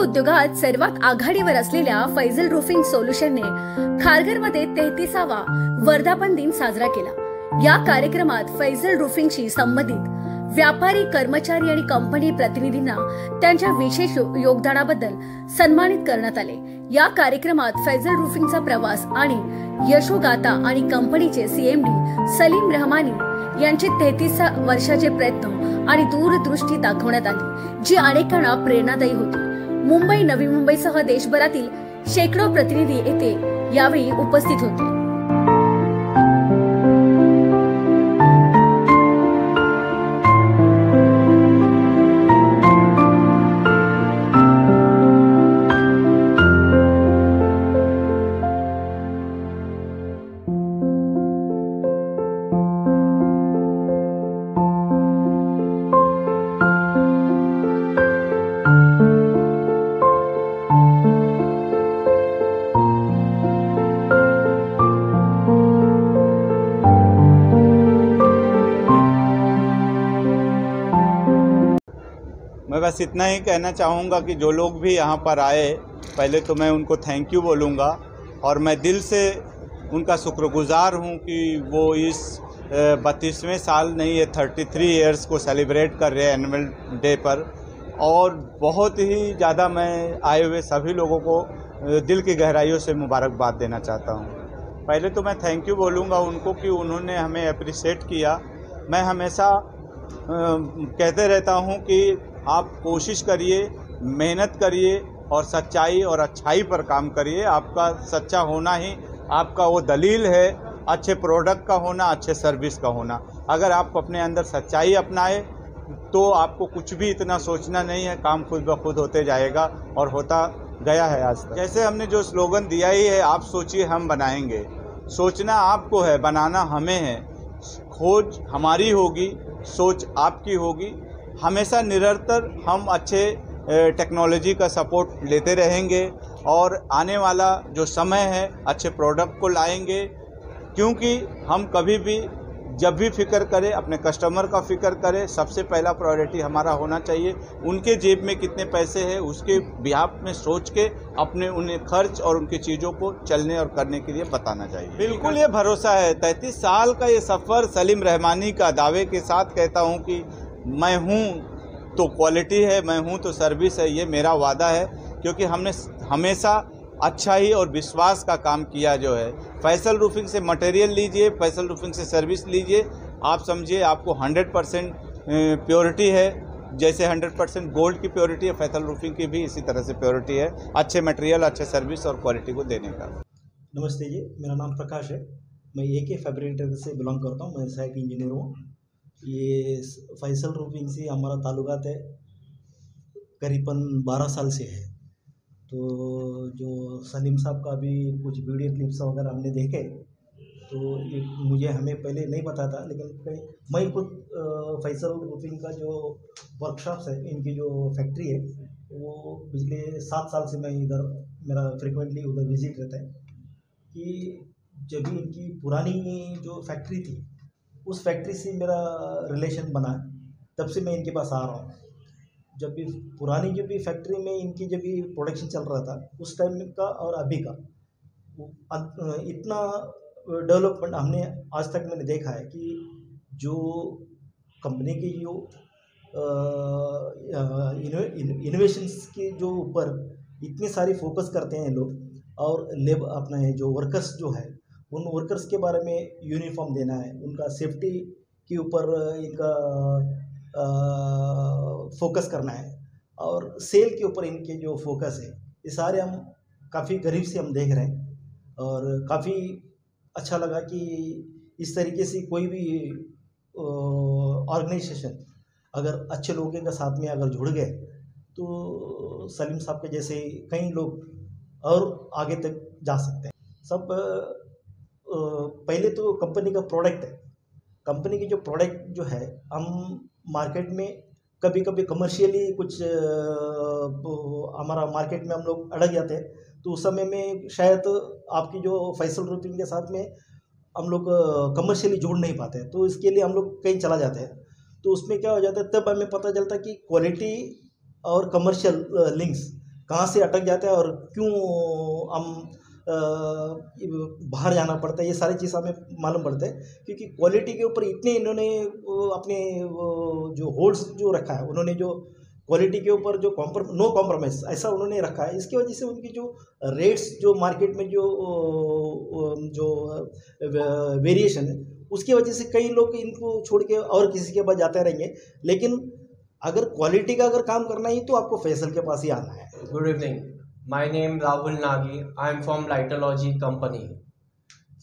उद्योगात सर्वात आघाडीवर असलेल्या फैजल रूफिंग सोल्युशनने खारघरमध्ये 33वा वर्धापन दिन साजरा केला। या कार्यक्रमात फैजल रूफिंगशी संबंधित व्यापारी, कर्मचारी आणि कंपनी प्रतिनिधींना त्यांच्या विशेष योगदानाबद्दल सन्मानित करण्यात आले। या कार्यक्रमात फैजल रूफिंगचा प्रवास आणि यशोगाथा आणि कंपनीचे सीएमडी सलीम रहमानी यांचे 33 वर्षाचे प्रयत्न आणि दूरदृष्टी दाखवण्यात आली, जी अनेकांना प्रेरणादायी होती। मुंबई, नवी मुंबईसह देशभरातील शेकडो प्रतिनिधी येथे यावेळी उपस्थित होते। मैं बस इतना ही कहना चाहूँगा कि जो लोग भी यहाँ पर आए, पहले तो मैं उनको थैंक यू बोलूँगा और मैं दिल से उनका शुक्रगुजार हूँ कि वो इस 32वें साल नहीं, ये 33 इयर्स को सेलिब्रेट कर रहे हैं एनुअल डे पर। और बहुत ही ज़्यादा मैं आए हुए सभी लोगों को दिल की गहराइयों से मुबारकबाद देना चाहता हूँ। पहले तो मैं थैंक यू बोलूँगा उनको कि उन्होंने हमें अप्रिशिएट किया। मैं हमेशा कहते रहता हूँ कि आप कोशिश करिए, मेहनत करिए और सच्चाई और अच्छाई पर काम करिए। आपका सच्चा होना ही आपका वो दलील है, अच्छे प्रोडक्ट का होना, अच्छे सर्विस का होना। अगर आप अपने अंदर सच्चाई अपनाए तो आपको कुछ भी इतना सोचना नहीं है, काम खुद ब खुद होते जाएगा और होता गया है आज तक। जैसे हमने जो स्लोगन दिया ही है, आप सोचिए हम बनाएंगे। सोचना आपको है, बनाना हमें है। खोज हमारी होगी, सोच आपकी होगी। हमेशा निरंतर हम अच्छे टेक्नोलॉजी का सपोर्ट लेते रहेंगे और आने वाला जो समय है अच्छे प्रोडक्ट को लाएंगे, क्योंकि हम कभी भी जब भी फिक्र करें अपने कस्टमर का फिक्र करें। सबसे पहला प्रायोरिटी हमारा होना चाहिए उनके जेब में कितने पैसे हैं उसके बिहाफ में सोच के अपने उन्हें खर्च और उनकी चीज़ों को चलने और करने के लिए बताना चाहिए। बिल्कुल ये भरोसा है। 33 साल का ये सफ़र सलीम रहमानी का दावे के साथ कहता हूँ कि मैं हूँ तो क्वालिटी है, मैं हूँ तो सर्विस है, ये मेरा वादा है। क्योंकि हमने हमेशा अच्छाई और विश्वास का काम किया जो है। फैसल रूफिंग से मटेरियल लीजिए, फैसल रूफिंग से सर्विस लीजिए, आप समझिए आपको 100% प्योरिटी है। जैसे 100% गोल्ड की प्योरिटी है, फैसल रूफिंग की भी इसी तरह से प्योरिटी है, अच्छे मटेरियल, अच्छे सर्विस और क्वालिटी को देने का। नमस्ते जी, मेरा नाम प्रकाश है। मैं AK फैब्रिकेटर से बिलोंग करता हूँ। मैं साइट इंजीनियर हूँ। ये फैसल रूफिंग से हमारा ताल्लुकात है करीबन 12 साल से है। तो जो सलीम साहब का भी कुछ वीडियो क्लिप्स वगैरह हमने देखे, तो ये मुझे हमें पहले नहीं पता था, लेकिन मैं खुद फैसल रूफिंग का जो वर्कशॉप्स है, इनकी जो फैक्ट्री है, वो पिछले 7 साल से मैं इधर मेरा फ्रिक्वेंटली उधर विजिट रहता है। कि जब भी इनकी पुरानी जो फैक्ट्री थी, उस फैक्ट्री से मेरा रिलेशन बना, तब से मैं इनके पास आ रहा हूँ। जब भी पुरानी जो भी फैक्ट्री में इनकी जब भी प्रोडक्शन चल रहा था, उस टाइम का और अभी का इतना डेवलपमेंट हमने आज तक मैंने देखा है कि जो कंपनी की जो इनोवेशंस के जो ऊपर इतनी सारी फोकस करते हैं लोग, और अपना जो वर्कर्स जो है, उन वर्कर्स के बारे में यूनिफॉर्म देना है, उनका सेफ्टी के ऊपर इनका फोकस करना है, और सेल के ऊपर इनके जो फोकस है, ये सारे हम काफ़ी करीब से हम देख रहे हैं। और काफ़ी अच्छा लगा कि इस तरीके से कोई भी ऑर्गेनाइजेशन अगर अच्छे लोगों के साथ में अगर जुड़ गए, तो सलीम साहब के जैसे कई लोग और आगे तक जा सकते हैं। सब पहले तो कंपनी का प्रोडक्ट है। कंपनी की जो प्रोडक्ट जो है, हम मार्केट में कभी कभी कमर्शियली कुछ हमारा मार्केट में हम लोग अड़क जाते हैं, तो उस समय में शायद आपकी जो फैसल रूफिंग के साथ में हम लोग कमर्शियली जोड़ नहीं पाते हैं, तो इसके लिए हम लोग कहीं चला जाते हैं। तो उसमें क्या हो जाता है, तब हमें पता चलता है कि क्वालिटी और कमर्शियल लिंक्स कहाँ से अटक जाता है और क्यों हम बाहर जाना पड़ता है, ये सारी चीज़ हमें मालूम पड़ता है। क्योंकि क्वालिटी के ऊपर इतने इन्होंने अपने जो होल्ड्स जो रखा है, उन्होंने जो क्वालिटी के ऊपर जो नो कॉम्प्रोमाइज़ ऐसा उन्होंने रखा है। इसकी वजह से उनकी जो रेट्स जो मार्केट में जो वेरिएशन है, उसकी वजह से कई लोग इनको छोड़ के और किसी के पास जाते रहेंगे। लेकिन अगर क्वालिटी का अगर काम करना ही तो आपको फैसल के पास ही आना है। Good evening, my name Rahul Nagi, I am from Lightology company.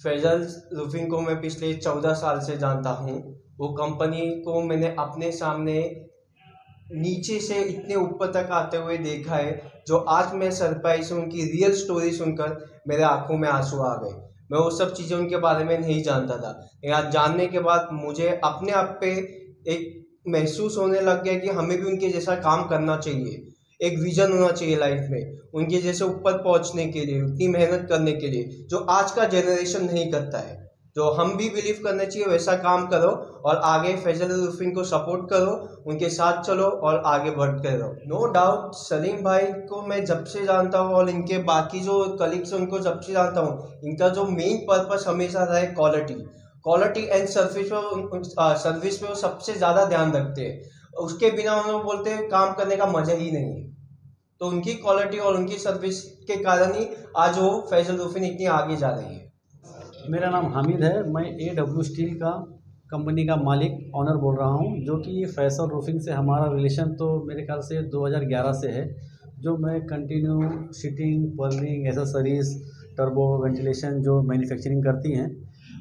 Faisal roofing को मैं पिछले 14 साल से जानता हूँ। वो कंपनी को मैंने अपने सामने नीचे से इतने ऊपर तक आते हुए देखा है, जो आज मैं सरप्राइज हूँ उनकी रियल स्टोरी सुनकर मेरे आंखों में आंसू आ गए। मैं वो सब चीज़ें उनके बारे में नहीं जानता था, लेकिन जानने के बाद मुझे अपने आप पे एक महसूस होने लग गया कि हमें भी उनके जैसा काम करना चाहिए। एक विजन होना चाहिए लाइफ में, उनके जैसे ऊपर पहुंचने के लिए, उतनी मेहनत करने के लिए जो आज का जनरेशन नहीं करता है। जो हम भी बिलीव करना चाहिए वैसा काम करो और आगे फैजल रूफिंग को सपोर्ट करो, उनके साथ चलो और आगे बढ़ते रहो। नो डाउट सलीम भाई को मैं जब से जानता हूँ और इनके बाकी जो कलीग्स हैं उनको जब से जानता हूँ, इनका जो मेन पर्पस हमेशा रहा है क्वालिटी एंड सर्विस पे वो सबसे ज़्यादा ध्यान रखते हैं। उसके बिना उन्होंने बोलते हैं काम करने का मजा ही नहीं है। तो उनकी क्वालिटी और उनकी सर्विस के कारण ही आज वो फैजल रूफिंग इतनी आगे जा रही है। मेरा नाम हामिद है, मैं AW स्टील का कंपनी का मालिक ऑनर बोल रहा हूं। जो कि फैसल रूफिंग से हमारा रिलेशन तो मेरे ख्याल से 2011 से है। जो मैं कंटिन्यू सीटिंग, पर्लिंग, एसेसरीज, टर्बो, वेंटिलेशन जो मैन्युफैक्चरिंग करती हैं,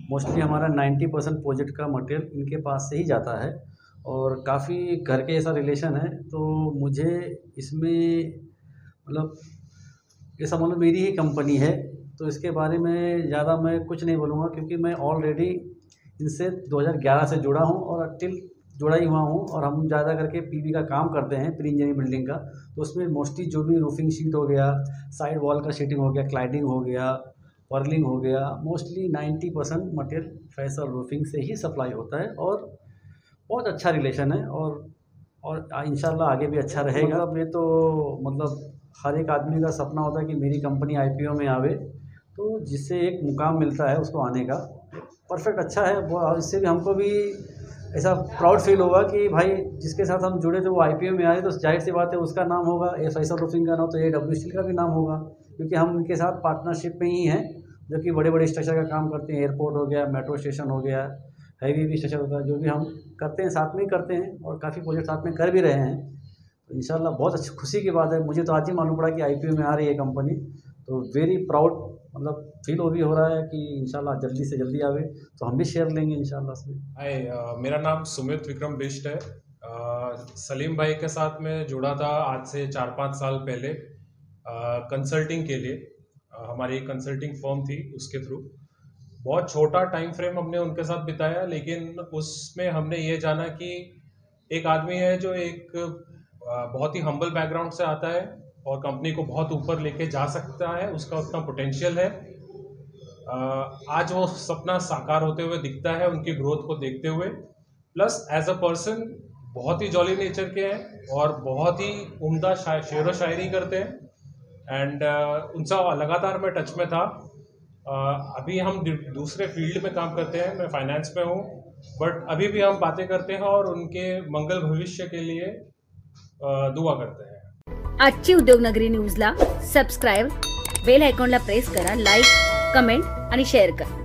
मोस्टली हमारा 90% प्रोजेक्ट का मटेरियल इनके पास से ही जाता है और काफ़ी घर के ऐसा रिलेशन है। तो मुझे इसमें मतलब ये समझ लो मेरी ही कंपनी है, तो इसके बारे में ज़्यादा मैं कुछ नहीं बोलूँगा, क्योंकि मैं ऑलरेडी इनसे 2011 से जुड़ा हूँ और टिल जुड़ा ही हुआ हूँ। और हम ज़्यादा करके PV का काम करते हैं, प्री इंजीनियरिंग बिल्डिंग का। तो उसमें मोस्टली जो भी रूफिंग शीट हो गया, साइड वॉल का शीटिंग हो गया, क्लाइडिंग हो गया, पर्लिंग हो गया, मोस्टली 90% मटेरियल फैसल रूफिंग से ही सप्लाई होता है और बहुत अच्छा रिलेशन है और इंशाल्लाह आगे भी अच्छा रहेगा। मतलब ये तो मतलब हर एक आदमी का सपना होता है कि मेरी कंपनी IPO में आवे, तो जिससे एक मुकाम मिलता है उसको आने का, परफेक्ट अच्छा है। और इससे भी हमको भी ऐसा प्राउड फील होगा कि भाई जिसके साथ हम जुड़े थे वो IPO में आए, तो जाहिर सी बात है उसका नाम होगा, फैसल रूफिंग का नाम तो AW स्टील का भी नाम होगा, क्योंकि हम उनके साथ पार्टनरशिप में ही हैं, जो कि बड़े बड़े स्ट्रक्चर का काम करते हैं। एयरपोर्ट हो गया, मेट्रो स्टेशन हो गया, हैवी स्ट्रक्चर होता है, जो भी हम करते हैं साथ में ही करते हैं और काफ़ी प्रोजेक्ट साथ में कर भी रहे हैं। तो इंशाल्लाह बहुत अच्छी खुशी की बात है। मुझे तो आज ही मालूम पड़ा कि IPO में आ रही है कंपनी, तो वेरी प्राउड मतलब फील भी हो रहा है कि इंशाल्लाह जल्दी से जल्दी आवे, तो हम भी शेयर लेंगे इंशाल्लाह उसमें। हाय, मेरा नाम सुमित विक्रम बिष्ट है। सलीम भाई के साथ मैं जुड़ा था आज से 4-5 साल पहले कंसल्टिंग के लिए। हमारी एक कंसल्टिंग फर्म थी, उसके थ्रू बहुत छोटा टाइम फ्रेम हमने उनके साथ बिताया, लेकिन उसमें हमने ये जाना कि एक आदमी है जो एक बहुत ही हम्बल बैकग्राउंड से आता है और कंपनी को बहुत ऊपर लेके जा सकता है, उसका उतना पोटेंशियल है। आज वो सपना साकार होते हुए दिखता है उनकी ग्रोथ को देखते हुए। प्लस एज अ पर्सन बहुत ही जॉली नेचर के हैं और बहुत ही उम्दा शेर व शायरी करते हैं। एंड उनसे लगातार मैं टच में था। अभी हम दूसरे फील्ड में काम करते हैं, मैं फाइनेंस में हूँ, बट अभी भी हम बातें करते हैं और उनके मंगल भविष्य के लिए दुआ करते हैं। आजची उद्योगनगरी न्यूजला सबस्क्राईब, बेल आयकॉनला प्रेस करा, लाईक, कमेंट आणि शेअर करा.